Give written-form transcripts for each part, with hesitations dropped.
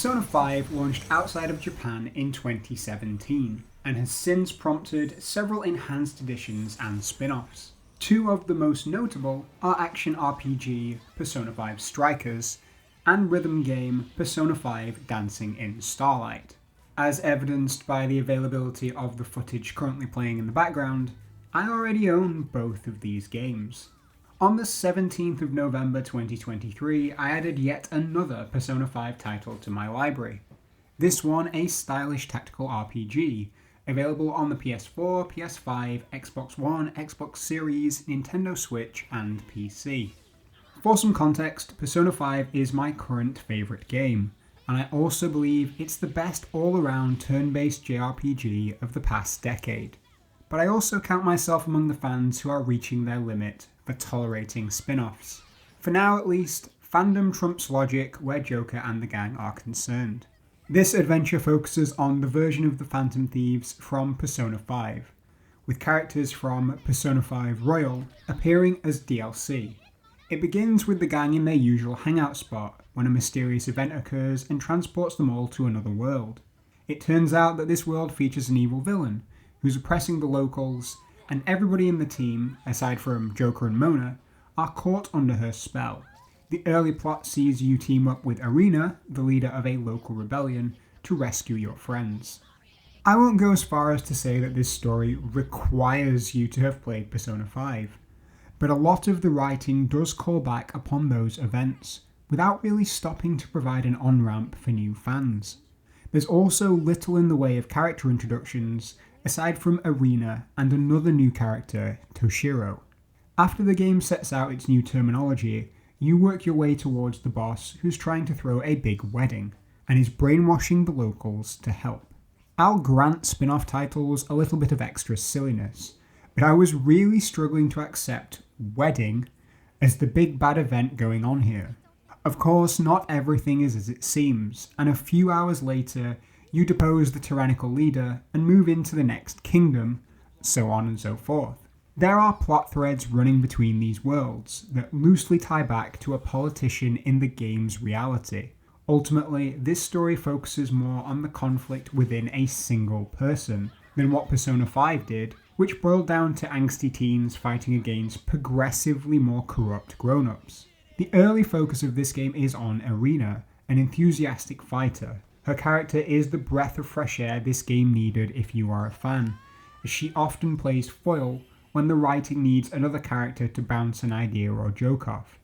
Persona 5 launched outside of Japan in 2017 and has since prompted several enhanced editions and spin-offs. Two of the most notable are action RPG Persona 5 Strikers and rhythm game Persona 5 Dancing in Starlight. As evidenced by the availability of the footage currently playing in the background, I already own both of these games. On the 17th of November 2023, I added yet another Persona 5 title to my library. This one a stylish tactical RPG, available on the PS4, PS5, Xbox One, Xbox Series, Nintendo Switch, and PC. For some context, Persona 5 is my current favourite game, and I also believe it's the best all-around turn-based JRPG of the past decade. But I also count myself among the fans who are reaching their limit for tolerating spin-offs. For now at least, fandom trumps logic where Joker and the gang are concerned. This adventure focuses on the version of the Phantom Thieves from Persona 5, with characters from Persona 5 Royal appearing as DLC. It begins with the gang in their usual hangout spot when a mysterious event occurs and transports them all to another world. It turns out that this world features an evil villain who's oppressing the locals, and everybody in the team, aside from Joker and Mona, are caught under her spell. The early plot sees you team up with Arena, the leader of a local rebellion, to rescue your friends. I won't go as far as to say that this story requires you to have played Persona 5, but a lot of the writing does call back upon those events, without really stopping to provide an on-ramp for new fans. There's also little in the way of character introductions, aside from Arena and another new character, Toshiro. After the game sets out its new terminology, you work your way towards the boss who's trying to throw a big wedding, and is brainwashing the locals to help. I'll grant spin-off titles a little bit of extra silliness, but I was really struggling to accept wedding as the big bad event going on here. Of course, not everything is as it seems, and a few hours later, you depose the tyrannical leader and move into the next kingdom, so on and so forth. There are plot threads running between these worlds that loosely tie back to a politician in the game's reality. Ultimately, this story focuses more on the conflict within a single person than what Persona 5 did, which boiled down to angsty teens fighting against progressively more corrupt grown-ups. The early focus of this game is on Arena, an enthusiastic fighter. Her character is the breath of fresh air this game needed if you are a fan, as she often plays foil when the writing needs another character to bounce an idea or joke off.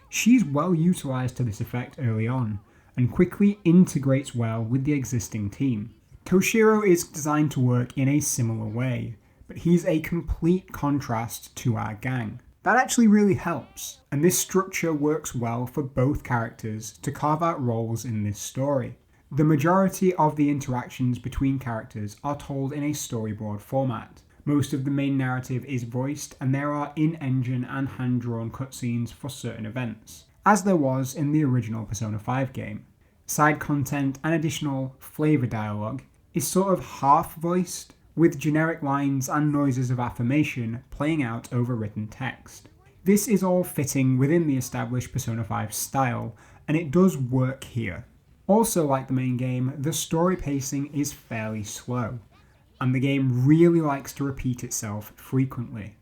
She's well utilised to this effect early on, and quickly integrates well with the existing team. Toshiro is designed to work in a similar way, but he's a complete contrast to our gang. That actually really helps, and this structure works well for both characters to carve out roles in this story. The majority of the interactions between characters are told in a storyboard format. Most of the main narrative is voiced, and there are in-engine and hand-drawn cutscenes for certain events, as there was in the original Persona 5 game. Side content and additional flavour dialogue is sort of half-voiced, with generic lines and noises of affirmation playing out over written text. This is all fitting within the established Persona 5 style, and it does work here. Also, like the main game, the story pacing is fairly slow, and the game really likes to repeat itself frequently,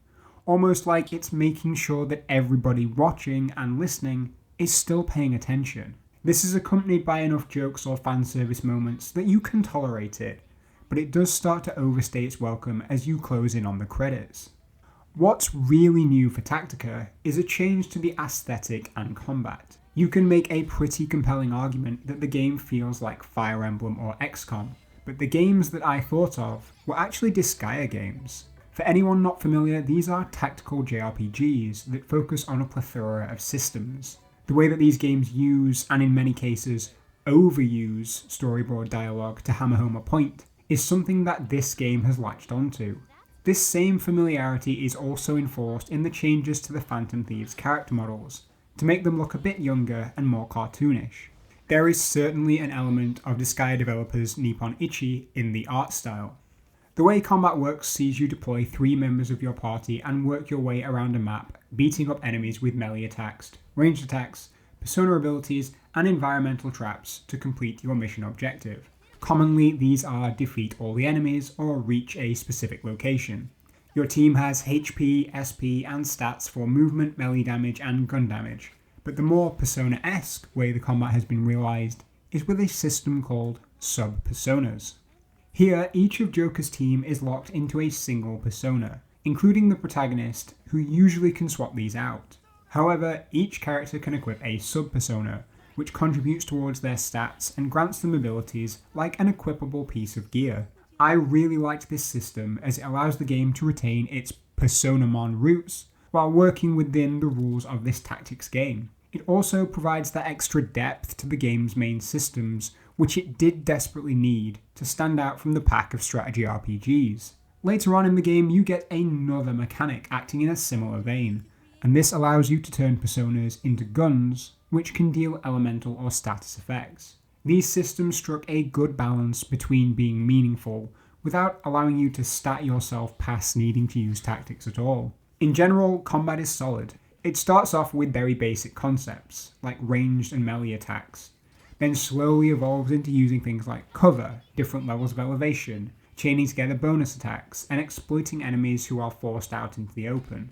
almost like it's making sure that everybody watching and listening is still paying attention. This is accompanied by enough jokes or fan service moments that you can tolerate it, but it does start to overstay its welcome as you close in on the credits. What's really new for Tactica is a change to the aesthetic and combat. You can make a pretty compelling argument that the game feels like Fire Emblem or XCOM, but the games that I thought of were actually Disgaea games. For anyone not familiar, these are tactical JRPGs that focus on a plethora of systems. The way that these games use, and in many cases overuse, storyboard dialogue to hammer home a point is something that this game has latched onto. This same familiarity is also enforced in the changes to the Phantom Thieves character models, to make them look a bit younger and more cartoonish. There is certainly an element of Disgaea developers Nippon Ichi in the art style. The way combat works sees you deploy 3 members of your party and work your way around a map, beating up enemies with melee attacks, ranged attacks, persona abilities, and environmental traps to complete your mission objective. Commonly, these are defeat all the enemies or reach a specific location. Your team has HP, SP, and stats for movement, melee damage, and gun damage, but the more Persona-esque way the combat has been realised is with a system called sub-personas. Here, each of Joker's team is locked into a single persona, including the protagonist, who usually can swap these out. However, each character can equip a sub-persona, which contributes towards their stats and grants them abilities like an equipable piece of gear. I really liked this system as it allows the game to retain its Personamon roots while working within the rules of this tactics game. It also provides that extra depth to the game's main systems, which it did desperately need to stand out from the pack of strategy RPGs. Later on in the game, you get another mechanic acting in a similar vein, and this allows you to turn personas into guns, which can deal elemental or status effects. These systems struck a good balance between being meaningful without allowing you to stat yourself past needing to use tactics at all. In general, combat is solid. It starts off with very basic concepts, like ranged and melee attacks, then slowly evolves into using things like cover, different levels of elevation, chaining together bonus attacks, and exploiting enemies who are forced out into the open.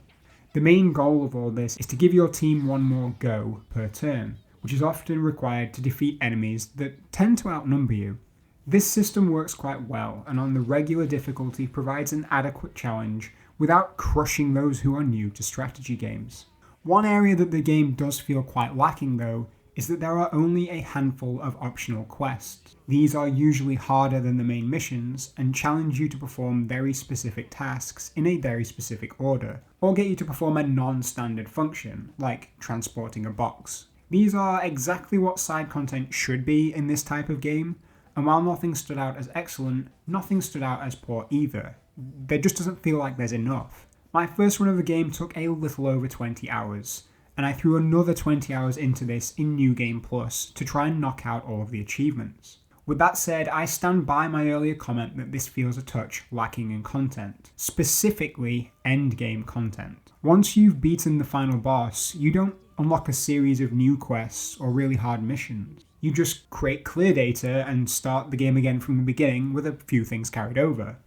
The main goal of all this is to give your team one more go per turn, which is often required to defeat enemies that tend to outnumber you. This system works quite well, and on the regular difficulty provides an adequate challenge without crushing those who are new to strategy games. One area that the game does feel quite lacking though is that there are only a handful of optional quests. These are usually harder than the main missions and challenge you to perform very specific tasks in a very specific order, or get you to perform a non-standard function, like transporting a box. These are exactly what side content should be in this type of game, and while nothing stood out as excellent, nothing stood out as poor either. There just doesn't feel like there's enough. My first run of the game took a little over 20 hours, and I threw another 20 hours into this in New Game Plus to try and knock out all of the achievements. With that said, I stand by my earlier comment that this feels a touch lacking in content, specifically endgame content. Once you've beaten the final boss, you don't unlock a series of new quests or really hard missions. You just create clear data and start the game again from the beginning with a few things carried over.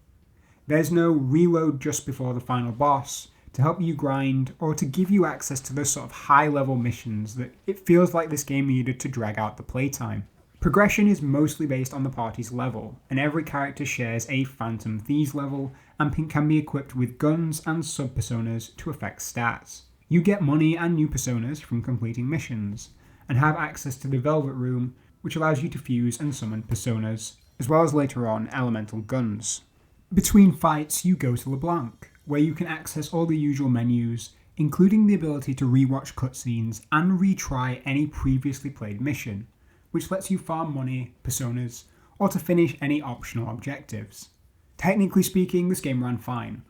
There's no reload just before the final boss to help you grind or to give you access to those sort of high-level missions that it feels like this game needed to drag out the playtime. Progression is mostly based on the party's level, and every character shares a Phantom Thieves level and can be equipped with guns and sub-personas to affect stats. You get money and new personas from completing missions, and have access to the Velvet Room, which allows you to fuse and summon personas, as well as later on elemental guns. Between fights, you go to LeBlanc, where you can access all the usual menus, including the ability to rewatch cutscenes and retry any previously played mission, which lets you farm money, personas, or to finish any optional objectives. Technically speaking, this game ran fine,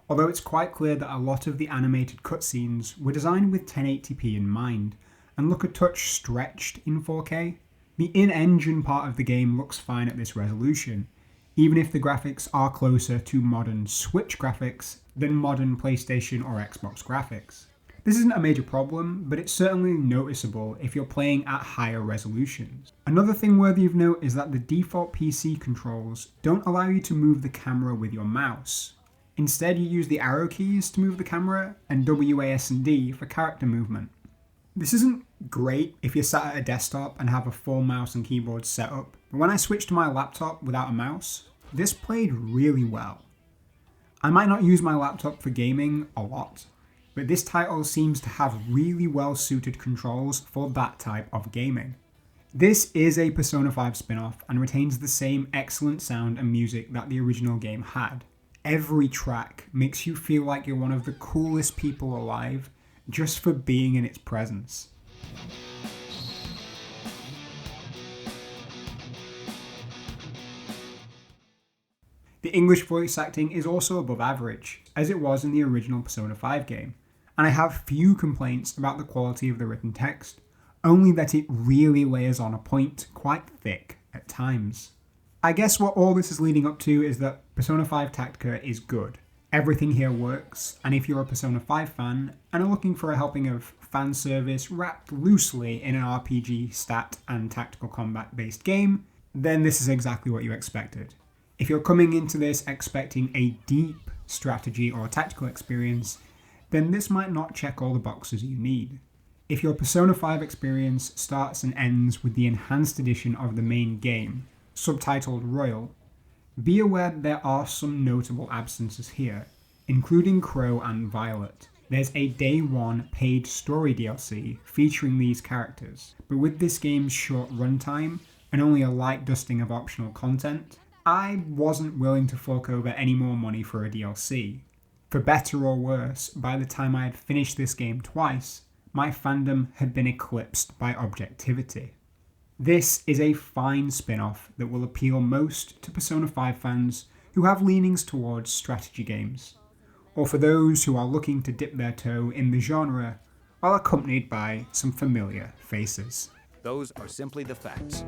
although it's quite clear that a lot of the animated cutscenes were designed with 1080p in mind, and look a touch stretched in 4K. The in-engine part of the game looks fine at this resolution, even if the graphics are closer to modern Switch graphics than modern PlayStation or Xbox graphics. This isn't a major problem, but it's certainly noticeable if you're playing at higher resolutions. Another thing worthy of note is that the default PC controls don't allow you to move the camera with your mouse. Instead, you use the arrow keys to move the camera and WAS and D for character movement. This isn't great if you're sat at a desktop and have a full mouse and keyboard set up, but when I switched to my laptop without a mouse, this played really well. I might not use my laptop for gaming a lot, but this title seems to have really well suited controls for that type of gaming. This is a Persona 5 spin-off and retains the same excellent sound and music that the original game had. Every track makes you feel like you're one of the coolest people alive just for being in its presence. The English voice acting is also above average, as it was in the original Persona 5 game, and I have few complaints about the quality of the written text, only that it really layers on a point quite thick at times. I guess what all this is leading up to is that Persona 5 Tactica is good. Everything here works, and if you're a Persona 5 fan and are looking for a helping of fan service wrapped loosely in an RPG stat and tactical combat based game, then this is exactly what you expected. If you're coming into this expecting a deep strategy or tactical experience, then this might not check all the boxes you need. If your Persona 5 experience starts and ends with the enhanced edition of the main game, subtitled Royal, be aware that there are some notable absences here, including Crow and Violet. There's a Day 1 paid story DLC featuring these characters, but with this game's short runtime and only a light dusting of optional content, I wasn't willing to fork over any more money for a DLC. For better or worse, by the time I had finished this game twice, my fandom had been eclipsed by objectivity. This is a fine spin-off that will appeal most to Persona 5 fans who have leanings towards strategy games, or for those who are looking to dip their toe in the genre while accompanied by some familiar faces. Those are simply the facts.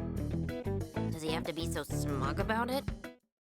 Does he have to be so smug about it?